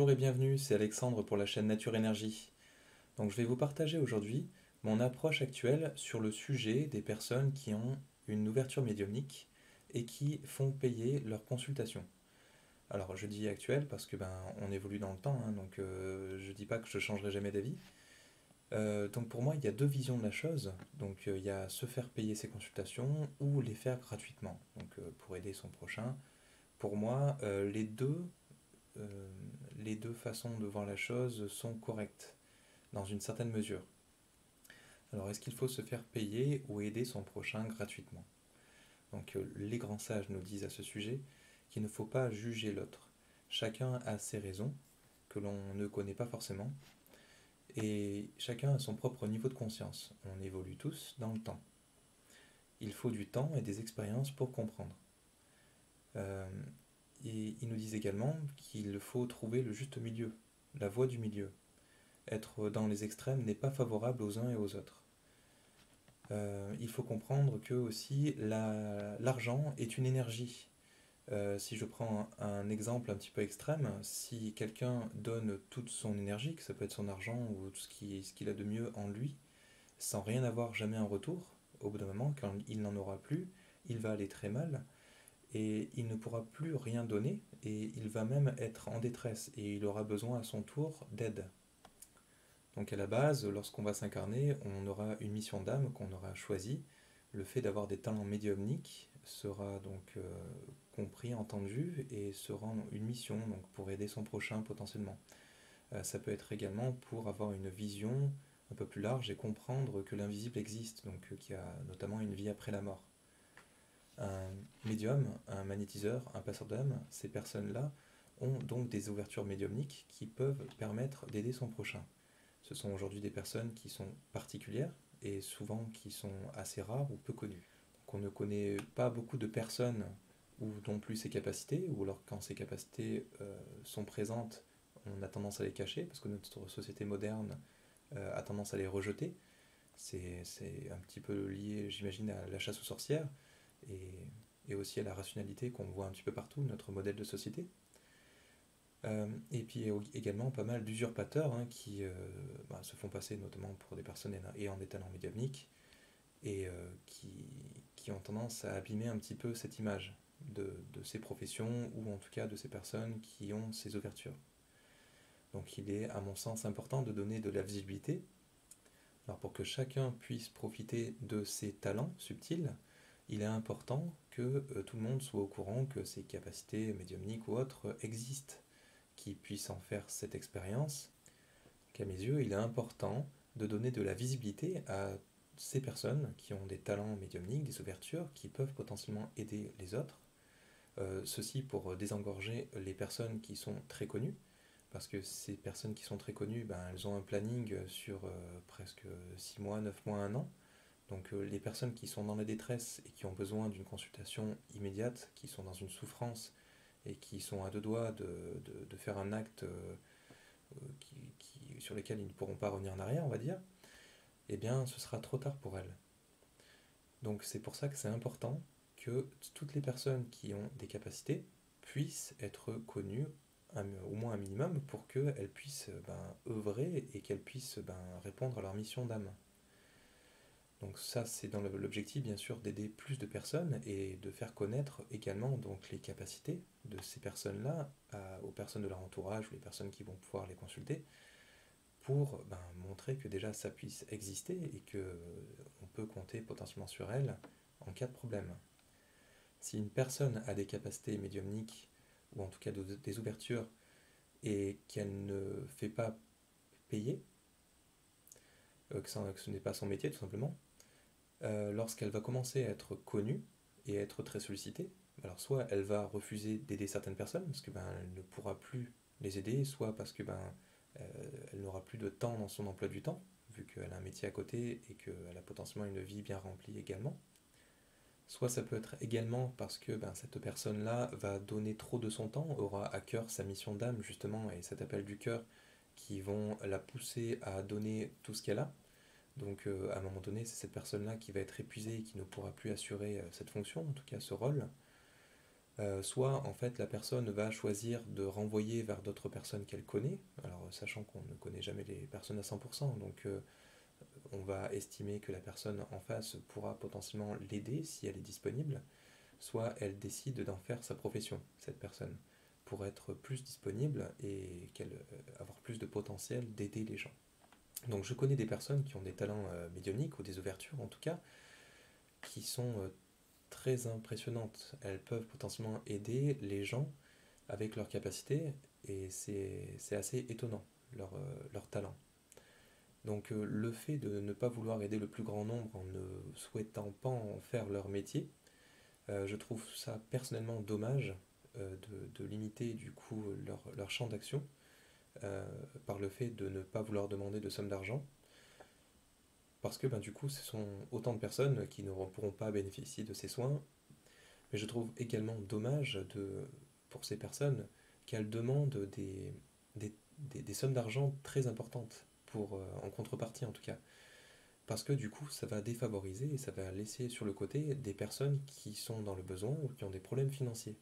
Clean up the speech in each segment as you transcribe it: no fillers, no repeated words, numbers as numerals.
Bonjour et bienvenue, c'est Alexandre pour la chaîne Nature Énergie. Donc je vais vous partager aujourd'hui mon approche actuelle sur le sujet des personnes qui ont une ouverture médiumnique et qui font payer leur consultation. Alors je dis actuelle parce que on évolue dans le temps, hein, donc je dis pas que je changerai jamais d'avis. Donc pour moi il y a deux visions de la chose. Donc il y a se faire payer ses consultations ou les faire gratuitement. Donc pour aider son prochain. Pour moi euh, les deux façons de voir la chose sont correctes, dans une certaine mesure. Alors, est-ce qu'il faut se faire payer ou aider son prochain gratuitement? Donc, les grands sages nous disent à ce sujet qu'il ne faut pas juger l'autre. Chacun a ses raisons, que l'on ne connaît pas forcément, et chacun a son propre niveau de conscience. On évolue tous dans le temps. Il faut du temps et des expériences pour comprendre. Euh, et ils nous disent également qu'il faut trouver le juste milieu, la voie du milieu. Être dans les extrêmes n'est pas favorable aux uns et aux autres. Il faut comprendre que aussi l'argent est une énergie. Si je prends un exemple un petit peu extrême, si quelqu'un donne toute son énergie, que ça peut être son argent ou tout ce qu'il a de mieux en lui, sans rien avoir jamais en retour, au bout d'un moment, quand il n'en aura plus, il va aller très mal et il ne pourra plus rien donner et il va même être en détresse et il aura besoin à son tour d'aide. Donc à la base, lorsqu'on va s'incarner, on aura une mission d'âme qu'on aura choisie. Le fait d'avoir des talents médiumniques sera donc compris, entendu et sera une mission donc pour aider son prochain potentiellement. Ça peut être également pour avoir une vision un peu plus large et comprendre que l'invisible existe, donc qu'il y a notamment une vie après la mort. Un médium, un magnétiseur, un passeur d'âme, ces personnes-là ont donc des ouvertures médiumniques qui peuvent permettre d'aider son prochain. Ce sont aujourd'hui des personnes qui sont particulières et souvent qui sont assez rares ou peu connues. Donc on ne connaît pas beaucoup de personnes ou non plus ses capacités, ou alors quand ces capacités sont présentes, on a tendance à les cacher parce que notre société moderne a tendance à les rejeter. C'est un petit peu lié, j'imagine, à la chasse aux sorcières et, et aussi à la rationalité qu'on voit un petit peu partout, notre modèle de société. Et puis également pas mal d'usurpateurs qui se font passer notamment pour des personnes ayant des talents médiumniques et qui ont tendance à abîmer un petit peu cette image de ces professions ou en tout cas de ces personnes qui ont ces ouvertures. Donc il est à mon sens important de donner de la visibilité. Alors pour que chacun puisse profiter de ses talents subtils, il est important que tout le monde soit au courant que ces capacités médiumniques ou autres existent, qui puissent en faire cette expérience, qu'à mes yeux, il est important de donner de la visibilité à ces personnes qui ont des talents médiumniques, des ouvertures, qui peuvent potentiellement aider les autres. Ceci pour désengorger les personnes qui sont très connues, parce que ces personnes qui sont très connues, elles ont un planning sur presque 6 mois, 9 mois, 1 an. Donc les personnes qui sont dans la détresse et qui ont besoin d'une consultation immédiate, qui sont dans une souffrance et qui sont à deux doigts de faire un acte sur lequel ils ne pourront pas revenir en arrière, on va dire, eh bien ce sera trop tard pour elles. Donc c'est pour ça que c'est important que toutes les personnes qui ont des capacités puissent être connues au moins un minimum pour qu'elles puissent œuvrer et qu'elles puissent répondre à leur mission d'âme. Donc ça, c'est dans l'objectif, bien sûr, d'aider plus de personnes et de faire connaître également donc, les capacités de ces personnes-là aux personnes de leur entourage ou les personnes qui vont pouvoir les consulter pour montrer que déjà ça puisse exister et qu'on peut compter potentiellement sur elles en cas de problème. Si une personne a des capacités médiumniques ou en tout cas des ouvertures et qu'elle ne fait pas payer, que ce n'est pas son métier tout simplement, lorsqu'elle va commencer à être connue et à être très sollicitée, alors soit elle va refuser d'aider certaines personnes parce que elle ne pourra plus les aider, soit parce que elle n'aura plus de temps dans son emploi du temps, vu qu'elle a un métier à côté et qu'elle a potentiellement une vie bien remplie également. Soit ça peut être également parce que cette personne-là va donner trop de son temps, aura à cœur sa mission d'âme justement et cet appel du cœur qui vont la pousser à donner tout ce qu'elle a. Donc à un moment donné, c'est cette personne-là qui va être épuisée et qui ne pourra plus assurer cette fonction, en tout cas ce rôle. Soit en fait la personne va choisir de renvoyer vers d'autres personnes qu'elle connaît, alors sachant qu'on ne connaît jamais les personnes à 100%, donc on va estimer que la personne en face pourra potentiellement l'aider si elle est disponible, soit elle décide d'en faire sa profession, cette personne, pour être plus disponible et avoir plus de potentiel d'aider les gens. Donc je connais des personnes qui ont des talents médiumniques, ou des ouvertures en tout cas, qui sont très impressionnantes. Elles peuvent potentiellement aider les gens avec leurs capacités, et c'est assez étonnant, leur talent. Donc le fait de ne pas vouloir aider le plus grand nombre en ne souhaitant pas en faire leur métier, je trouve ça personnellement dommage de limiter du coup leur champ d'action euh, par le fait de ne pas vouloir demander de somme d'argent, parce que du coup ce sont autant de personnes qui ne pourront pas bénéficier de ces soins. Mais je trouve également dommage pour ces personnes qu'elles demandent des sommes d'argent très importantes, en contrepartie en tout cas. Parce que du coup, ça va défavoriser et ça va laisser sur le côté des personnes qui sont dans le besoin ou qui ont des problèmes financiers.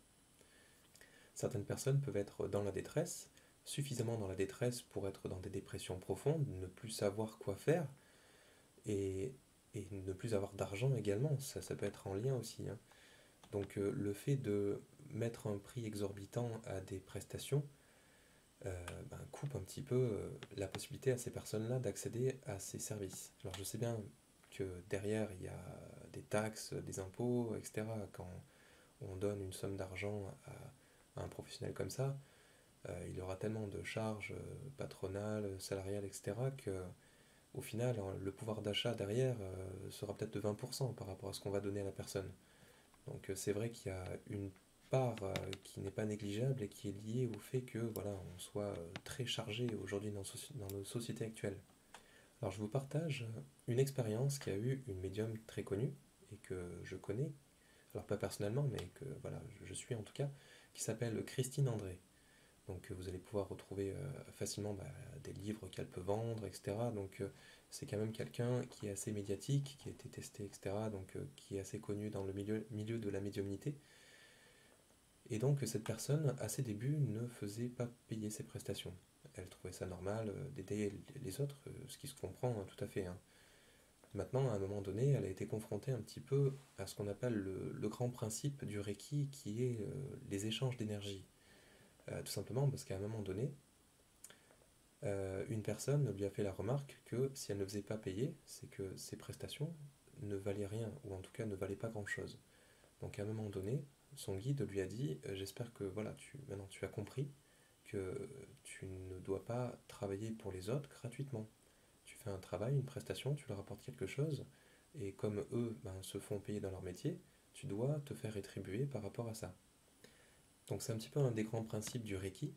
Certaines personnes peuvent être dans la détresse, suffisamment dans la détresse pour être dans des dépressions profondes, ne plus savoir quoi faire et, et ne plus avoir d'argent également. Ça peut être en lien aussi, hein. Donc le fait de mettre un prix exorbitant à des prestations coupe un petit peu la possibilité à ces personnes-là d'accéder à ces services. Alors je sais bien que derrière il y a des taxes, des impôts, etc. Quand on donne une somme d'argent à un professionnel comme ça, il aura tellement de charges patronales, salariales, etc. que au final le pouvoir d'achat derrière sera peut-être de 20% par rapport à ce qu'on va donner à la personne. Donc c'est vrai qu'il y a une part qui n'est pas négligeable et qui est liée au fait que voilà, on soit très chargé aujourd'hui dans nos sociétés actuelles. Alors je vous partage une expérience qui a eu une médium très connue et que je connais, alors pas personnellement, mais que voilà, je suis en tout cas, qui s'appelle Christine André. Donc vous allez pouvoir retrouver facilement des livres qu'elle peut vendre, etc. Donc c'est quand même quelqu'un qui est assez médiatique, qui a été testé, etc. Donc qui est assez connu dans le milieu de la médiumnité. Et donc cette personne, à ses débuts, ne faisait pas payer ses prestations. Elle trouvait ça normal d'aider les autres, ce qui se comprend tout à fait, hein. Maintenant, à un moment donné, elle a été confrontée un petit peu à ce qu'on appelle le grand principe du Reiki, qui est les échanges d'énergie. Tout simplement parce qu'à un moment donné, une personne lui a fait la remarque que si elle ne faisait pas payer, c'est que ses prestations ne valaient rien, ou en tout cas ne valaient pas grand-chose. Donc à un moment donné, son guide lui a dit j'espère que voilà, maintenant tu as compris que tu ne dois pas travailler pour les autres gratuitement. Tu fais un travail, une prestation, tu leur apportes quelque chose, et comme eux se font payer dans leur métier, tu dois te faire rétribuer par rapport à ça. Donc c'est un petit peu un des grands principes du Reiki.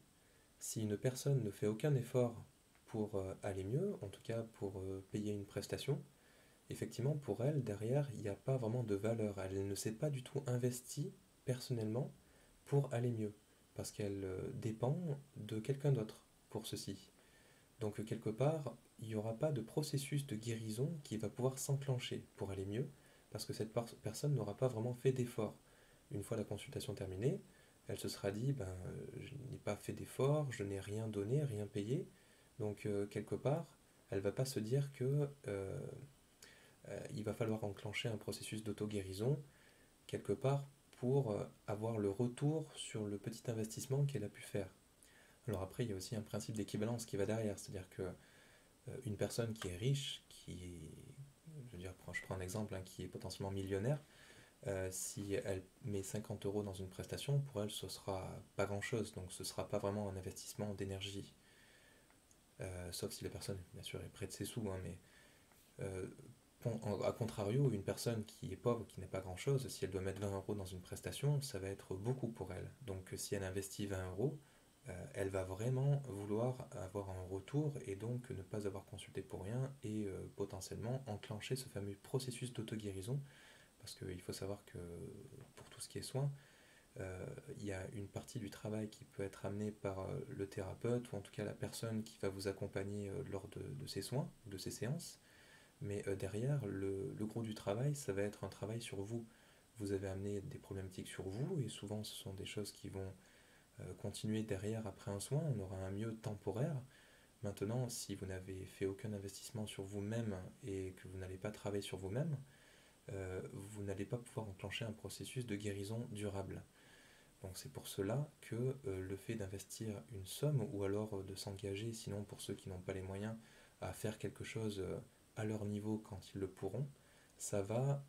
Si une personne ne fait aucun effort pour aller mieux, en tout cas pour payer une prestation, effectivement pour elle, derrière, il n'y a pas vraiment de valeur. Elle ne s'est pas du tout investie personnellement pour aller mieux, parce qu'elle dépend de quelqu'un d'autre pour ceci. Donc quelque part, il n'y aura pas de processus de guérison qui va pouvoir s'enclencher pour aller mieux, parce que cette personne n'aura pas vraiment fait d'effort. Une fois la consultation terminée, elle se sera dit, je n'ai pas fait d'effort, je n'ai rien donné, rien payé, donc quelque part, elle ne va pas se dire que il va falloir enclencher un processus d'auto-guérison, quelque part, pour avoir le retour sur le petit investissement qu'elle a pu faire. Alors après, il y a aussi un principe d'équivalence qui va derrière, c'est-à-dire que une personne qui est riche, je veux dire, je prends un exemple, hein, qui est potentiellement millionnaire, si elle met 50 euros dans une prestation, pour elle, ce sera pas grand-chose, donc ce sera pas vraiment un investissement d'énergie. Sauf si la personne, bien sûr, est près de ses sous, hein, mais euh, a contrario, une personne qui est pauvre, qui n'a pas grand-chose, si elle doit mettre 20 euros dans une prestation, ça va être beaucoup pour elle. Donc si elle investit 20 euros, elle va vraiment vouloir avoir un retour et donc ne pas avoir consulté pour rien et potentiellement enclencher ce fameux processus d'auto-guérison. Parce qu'il faut savoir que pour tout ce qui est soins, il y a une partie du travail qui peut être amenée par le thérapeute ou en tout cas la personne qui va vous accompagner lors de ces soins, de ces séances. Mais derrière, le gros du travail, ça va être un travail sur vous. vous avez amené des problématiques sur vous, et souvent ce sont des choses qui vont continuer derrière après un soin, on aura un mieux temporaire. Maintenant, si vous n'avez fait aucun investissement sur vous-même et que vous n'allez pas travailler sur vous-même, vous n'allez pas pouvoir enclencher un processus de guérison durable. Donc c'est pour cela que le fait d'investir une somme ou alors de s'engager, sinon pour ceux qui n'ont pas les moyens, à faire quelque chose à leur niveau quand ils le pourront, ça va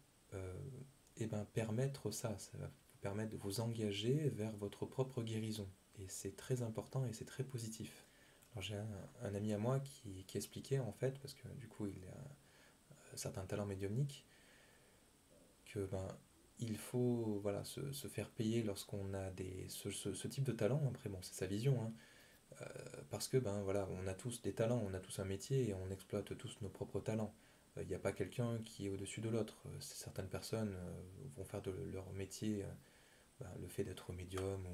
permettre ça va vous permettre de vous engager vers votre propre guérison. Et c'est très important et c'est très positif. Alors j'ai un ami à moi qui expliquait en fait, parce que du coup il a certains talents médiumniques, que il faut voilà, se faire payer lorsqu'on a ce type de talent. Après bon, c'est sa vision, hein. Parce que voilà, on a tous des talents, on a tous un métier et on exploite tous nos propres talents. Il n'y a pas quelqu'un qui est au-dessus de l'autre. Certaines personnes vont faire de leur métier le fait d'être médium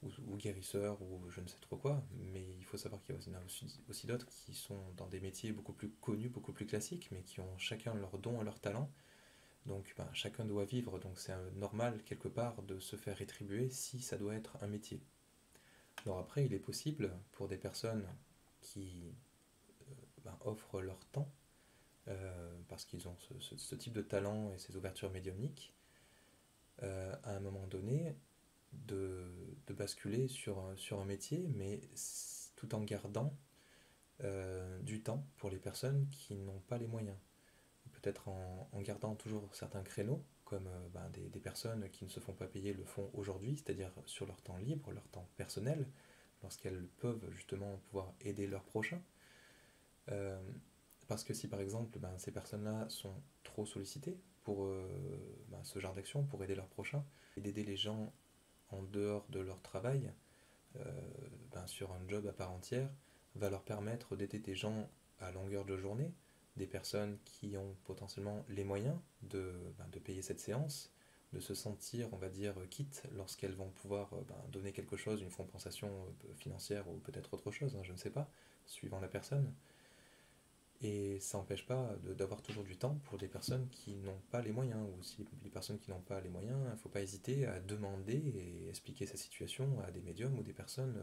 ou guérisseur ou je ne sais trop quoi, mais il faut savoir qu'il y en a aussi d'autres qui sont dans des métiers beaucoup plus connus, beaucoup plus classiques, mais qui ont chacun leur don et leur talent. Donc chacun doit vivre, donc c'est normal quelque part de se faire rétribuer si ça doit être un métier. Alors après, il est possible pour des personnes qui offrent leur temps, parce qu'ils ont ce type de talent et ces ouvertures médiumniques, à un moment donné, de basculer sur un métier, mais tout en gardant du temps pour les personnes qui n'ont pas les moyens. Peut-être en gardant toujours certains créneaux, comme des personnes qui ne se font pas payer le font aujourd'hui, c'est-à-dire sur leur temps libre, leur temps personnel, lorsqu'elles peuvent justement pouvoir aider leurs prochains. Euh, Parce que si par exemple ces personnes-là sont trop sollicitées pour ce genre d'action, pour aider leurs prochains, et d'aider les gens en dehors de leur travail, sur un job à part entière, va leur permettre d'aider des gens à longueur de journée, des personnes qui ont potentiellement les moyens de payer cette séance, de se sentir, on va dire, quitte lorsqu'elles vont pouvoir donner quelque chose, une compensation financière ou peut-être autre chose, hein, je ne sais pas, suivant la personne. Et ça n'empêche pas d'avoir toujours du temps pour des personnes qui n'ont pas les moyens. Ou si les personnes qui n'ont pas les moyens, il ne faut pas hésiter à demander et expliquer sa situation à des médiums ou des personnes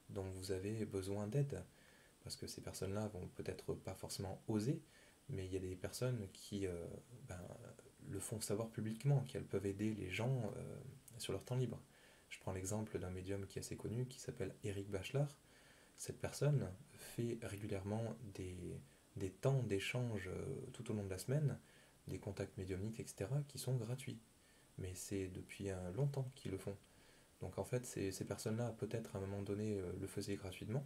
dont vous avez besoin d'aide. Parce que ces personnes-là vont peut-être pas forcément oser, mais il y a des personnes qui le font savoir publiquement, qu'elles peuvent aider les gens sur leur temps libre. Je prends l'exemple d'un médium qui est assez connu, qui s'appelle Eric Bachelard. Cette personne fait régulièrement des temps d'échange tout au long de la semaine, des contacts médiumniques, etc., qui sont gratuits. Mais c'est depuis longtemps qu'ils le font. Donc en fait, ces personnes-là, peut-être à un moment donné, le faisaient gratuitement,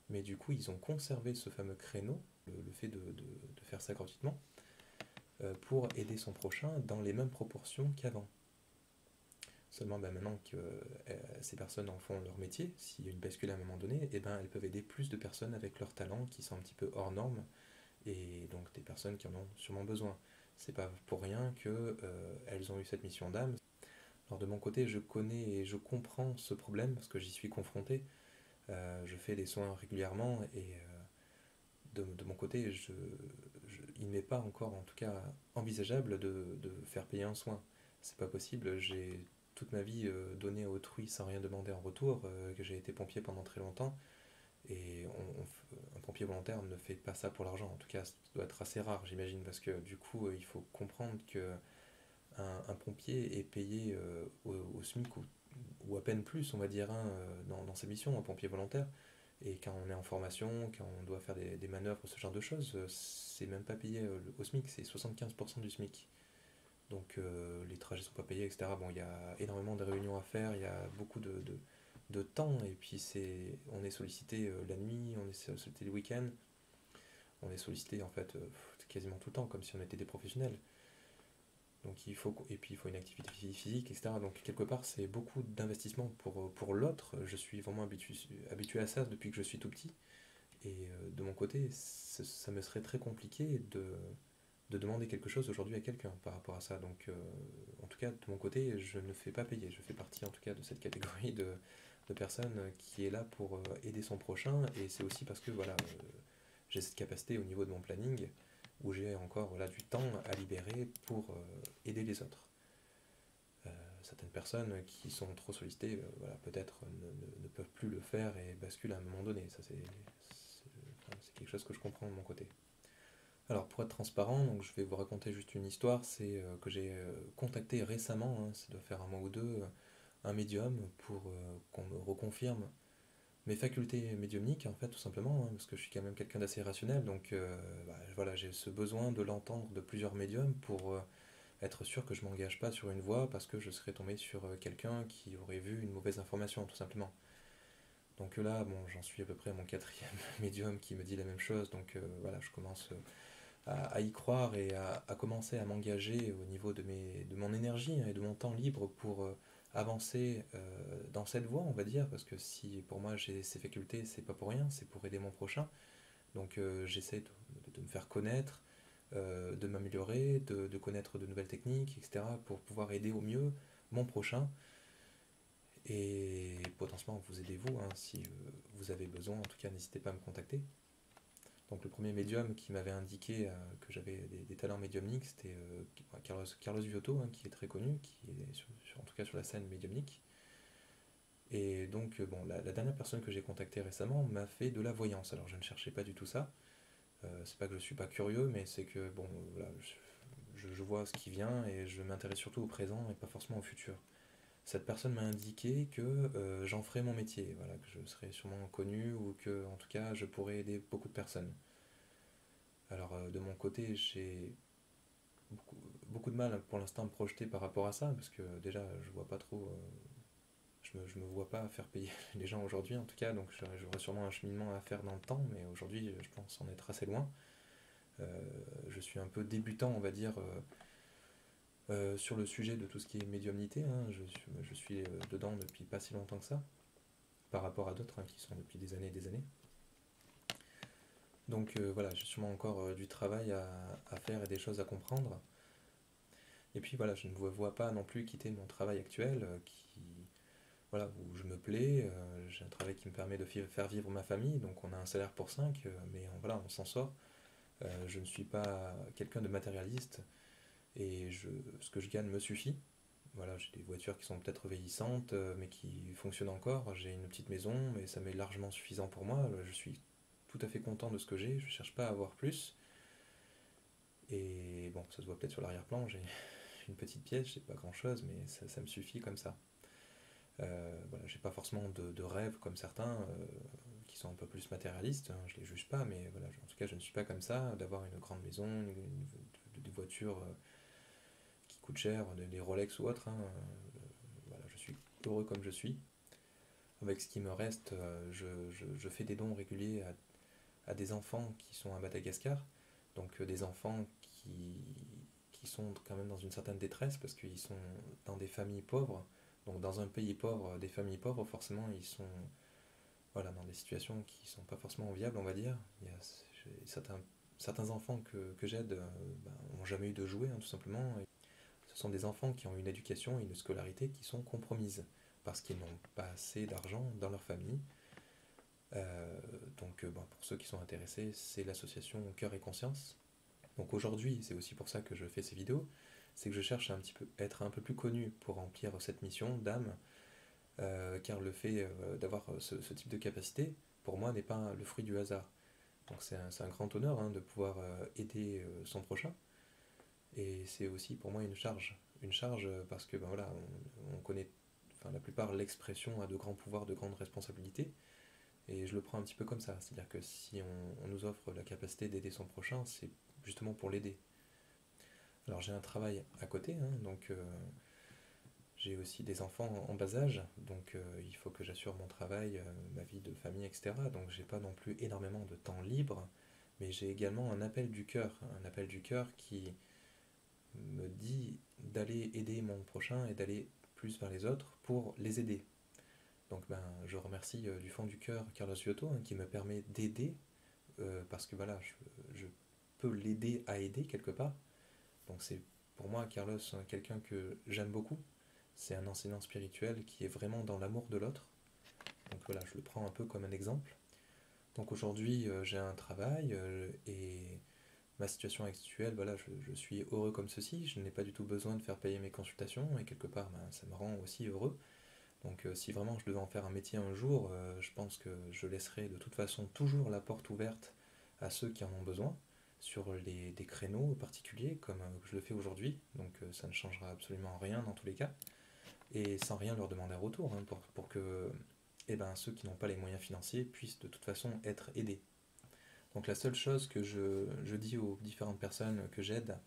mais du coup, ils ont conservé ce fameux créneau, le fait de faire ça gratuitement, pour aider son prochain dans les mêmes proportions qu'avant. Seulement maintenant que ces personnes en font leur métier, s'il y a une bascule à un moment donné, elles peuvent aider plus de personnes avec leurs talents qui sont un petit peu hors normes, et donc des personnes qui en ont sûrement besoin. C'est pas pour rien que elles ont eu cette mission d'âme. Alors de mon côté, je connais et je comprends ce problème parce que j'y suis confronté. Je fais des soins régulièrement et de mon côté, il n'est pas encore en tout cas envisageable de faire payer un soin. C'est pas possible. J'ai toute ma vie donné à autrui sans rien demander en retour, que j'ai été pompier pendant très longtemps. Et un pompier volontaire ne fait pas ça pour l'argent. En tout cas, ça doit être assez rare, j'imagine, parce que du coup, il faut comprendre que un pompier est payé au SMIC ou à peine plus, on va dire, hein, dans sa mission, un pompier volontaire. Et quand on est en formation, quand on doit faire des manœuvres, ce genre de choses, c'est même pas payé au SMIC, c'est 75% du SMIC. Donc les trajets sont pas payés, etc. Bon, il y a énormément de réunions à faire, il y a beaucoup de temps, et puis on est sollicité la nuit, on est sollicité le week-end, on est sollicité en fait quasiment tout le temps, comme si on était des professionnels. Donc et puis il faut une activité physique, etc. Donc quelque part c'est beaucoup d'investissement pour l'autre. Je suis vraiment habitué à ça depuis que je suis tout petit. Et de mon côté, ça me serait très compliqué de demander quelque chose aujourd'hui à quelqu'un par rapport à ça. Donc en tout cas de mon côté, je ne fais pas payer. Je fais partie en tout cas de cette catégorie de personnes qui est là pour aider son prochain. Et c'est aussi parce que voilà, j'ai cette capacité au niveau de mon planning où j'ai encore voilà, du temps à libérer pour aider les autres. certaines personnes qui sont trop sollicitées, voilà, peut-être ne peuvent plus le faire et basculent à un moment donné. Ça, c'est quelque chose que je comprends de mon côté. Alors, pour être transparent, donc, je vais vous raconter juste une histoire. C'est que j'ai contacté récemment, hein, ça doit faire un mois ou deux, un médium pour qu'on me reconfirme mes facultés médiumniques, en fait, tout simplement, hein, parce que je suis quand même quelqu'un d'assez rationnel, donc voilà, j'ai ce besoin de l'entendre de plusieurs médiums pour être sûr que je m'engage pas sur une voie parce que je serais tombé sur quelqu'un qui aurait vu une mauvaise information, tout simplement. Donc là, bon, j'en suis à peu près à mon quatrième médium qui me dit la même chose, donc voilà, je commence à y croire et à commencer à m'engager au niveau de mon énergie, hein, et de mon temps libre pour avancer dans cette voie, on va dire, parce que si pour moi j'ai ces facultés, c'est pas pour rien, c'est pour aider mon prochain. Donc j'essaie de me faire connaître, de m'améliorer, de connaître de nouvelles techniques, etc., pour pouvoir aider au mieux mon prochain et potentiellement vous aider vous, hein, si vous avez besoin. En tout cas, n'hésitez pas à me contacter. Donc le premier médium qui m'avait indiqué que j'avais des talents médiumniques, c'était Carlos Viotto, hein, qui est très connu, qui est en tout cas sur la scène médiumnique. Et donc bon, la dernière personne que j'ai contactée récemment m'a fait de la voyance. Alors je ne cherchais pas du tout ça. C'est pas que je suis pas curieux, mais c'est que bon, voilà, je vois ce qui vient et je m'intéresse surtout au présent et pas forcément au futur. Cette personne m'a indiqué que j'en ferais mon métier, voilà, que je serais sûrement connu ou que en tout cas je pourrais aider beaucoup de personnes. Alors de mon côté, j'ai beaucoup de mal pour l'instant à me projeter par rapport à ça, parce que déjà je vois pas trop, je me vois pas faire payer les gens aujourd'hui en tout cas, donc j'aurais sûrement un cheminement à faire dans le temps, mais aujourd'hui je pense en être assez loin. Je suis un peu débutant, on va dire, sur le sujet de tout ce qui est médiumnité, hein. Je suis dedans depuis pas si longtemps que ça, par rapport à d'autres, hein, qui sont depuis des années et des années. Donc voilà, j'ai sûrement encore du travail à faire et des choses à comprendre. Et puis voilà, je ne me vois pas non plus quitter mon travail actuel, voilà, où je me plais. J'ai un travail qui me permet de faire vivre ma famille, donc on a un salaire pour 5, mais voilà, on s'en sort. Je ne suis pas quelqu'un de matérialiste et ce que je gagne me suffit. Voilà, j'ai des voitures qui sont peut-être vieillissantes, mais qui fonctionnent encore. J'ai une petite maison, mais ça m'est largement suffisant pour moi. Je suis tout à fait content de ce que j'ai. Je ne cherche pas à avoir plus. Et bon, ça se voit peut-être sur l'arrière-plan. J'ai une petite pièce, j'ai pas grand-chose, mais ça me suffit comme ça. Voilà, j'ai pas forcément de rêves comme certains qui sont un peu plus matérialistes, hein, je les juge pas, mais voilà, en tout cas, je ne suis pas comme ça, d'avoir une grande maison, des voitures qui coûtent cher, des Rolex ou autres, hein, voilà, je suis heureux comme je suis. Avec ce qui me reste, je fais des dons réguliers à des enfants qui sont à Madagascar, donc des enfants qui sont quand même dans une certaine détresse parce qu'ils sont dans des familles pauvres. Donc dans un pays pauvre, des familles pauvres, forcément, ils sont, voilà, dans des situations qui ne sont pas forcément viables, on va dire. Il y a certains enfants que j'aide n'ont jamais eu de jouets, hein, tout simplement. Et ce sont des enfants qui ont une éducation et une scolarité qui sont compromises parce qu'ils n'ont pas assez d'argent dans leur famille. Donc bon, pour ceux qui sont intéressés, c'est l'association Cœur et Conscience. Donc aujourd'hui, c'est aussi pour ça que je fais ces vidéos, c'est que je cherche à être un peu plus connu pour remplir cette mission d'âme, car le fait d'avoir ce type de capacité, pour moi, n'est pas le fruit du hasard. Donc c'est un grand honneur, hein, de pouvoir aider son prochain, et c'est aussi pour moi une charge parce que ben voilà, on connaît, enfin la plupart, l'expression a de grands pouvoirs, de grandes responsabilités, et je le prends un petit peu comme ça, c'est-à-dire que si on nous offre la capacité d'aider son prochain, c'est justement pour l'aider. Alors j'ai un travail à côté, hein, donc j'ai aussi des enfants en bas âge, donc il faut que j'assure mon travail, ma vie de famille, etc. Donc j'ai pas non plus énormément de temps libre, mais j'ai également un appel du cœur qui me dit d'aller aider mon prochain et d'aller plus vers les autres pour les aider. Donc ben, je remercie du fond du cœur Carlos Giotto, hein, qui me permet d'aider, parce que voilà, je peux l'aider à aider quelque part. Donc c'est pour moi, Carlos, quelqu'un que j'aime beaucoup. C'est un enseignant spirituel qui est vraiment dans l'amour de l'autre. Donc voilà, je le prends un peu comme un exemple. Donc aujourd'hui, j'ai un travail et ma situation actuelle, voilà, je suis heureux comme ceci, je n'ai pas du tout besoin de faire payer mes consultations, et quelque part, ben, ça me rend aussi heureux. Donc si vraiment je devais en faire un métier un jour, je pense que je laisserai de toute façon toujours la porte ouverte à ceux qui en ont besoin, sur des créneaux particuliers, comme je le fais aujourd'hui, donc ça ne changera absolument rien dans tous les cas, et sans rien leur demander en retour, hein, pour que eh ben, ceux qui n'ont pas les moyens financiers puissent de toute façon être aidés. Donc la seule chose que je dis aux différentes personnes que j'aide,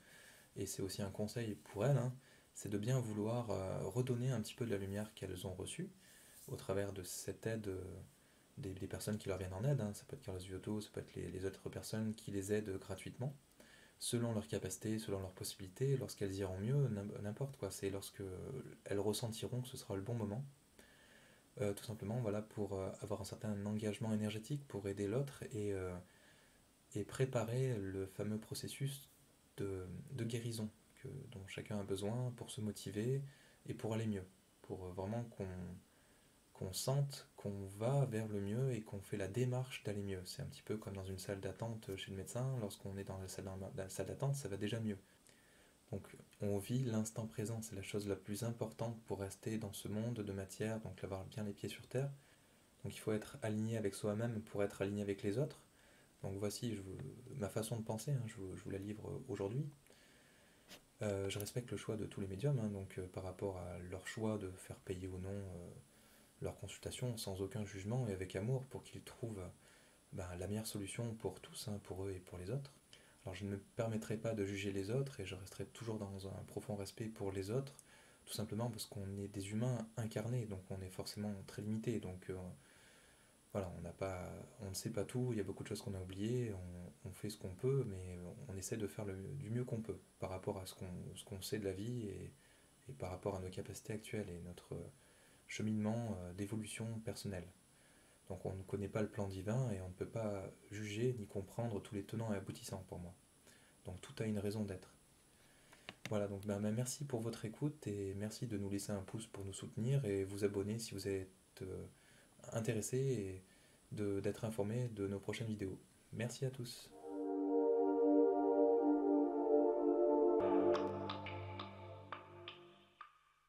et c'est aussi un conseil pour elles, hein, c'est de bien vouloir redonner un petit peu de la lumière qu'elles ont reçue au travers de cette aide des personnes qui leur viennent en aide, hein. Ça peut être Carlos Giotto, ça peut être les autres personnes qui les aident gratuitement, selon leurs capacités, selon leurs possibilités, lorsqu'elles iront mieux, n'importe quoi. C'est lorsque elles ressentiront que ce sera le bon moment, tout simplement, voilà, pour avoir un certain engagement énergétique, pour aider l'autre et préparer le fameux processus de guérison dont chacun a besoin pour se motiver et pour aller mieux, pour vraiment qu'on sente qu'on va vers le mieux et qu'on fait la démarche d'aller mieux. C'est un petit peu comme dans une salle d'attente chez le médecin, lorsqu'on est dans la salle d'attente, ça va déjà mieux. Donc on vit l'instant présent, c'est la chose la plus importante pour rester dans ce monde de matière, donc avoir bien les pieds sur terre. Donc il faut être aligné avec soi-même pour être aligné avec les autres. Donc voici ma façon de penser, hein, je vous la livre aujourd'hui. Je respecte le choix de tous les médiums, hein, donc par rapport à leur choix de faire payer ou non leur consultation sans aucun jugement et avec amour pour qu'ils trouvent ben, la meilleure solution pour tous, hein, pour eux et pour les autres. Alors je ne me permettrai pas de juger les autres et je resterai toujours dans un profond respect pour les autres, tout simplement parce qu'on est des humains incarnés, donc on est forcément très limité. Donc voilà, on ne sait pas tout, il y a beaucoup de choses qu'on a oubliées, on fait ce qu'on peut, mais on essaie de faire du mieux qu'on peut par rapport à ce qu'on sait de la vie et par rapport à nos capacités actuelles et notre cheminement d'évolution personnelle. Donc on ne connaît pas le plan divin et on ne peut pas juger ni comprendre tous les tenants et aboutissants pour moi. Donc tout a une raison d'être. Voilà, donc merci pour votre écoute et merci de nous laisser un pouce pour nous soutenir et vous abonner si vous êtes intéressé et d'être informé de nos prochaines vidéos. Merci à tous.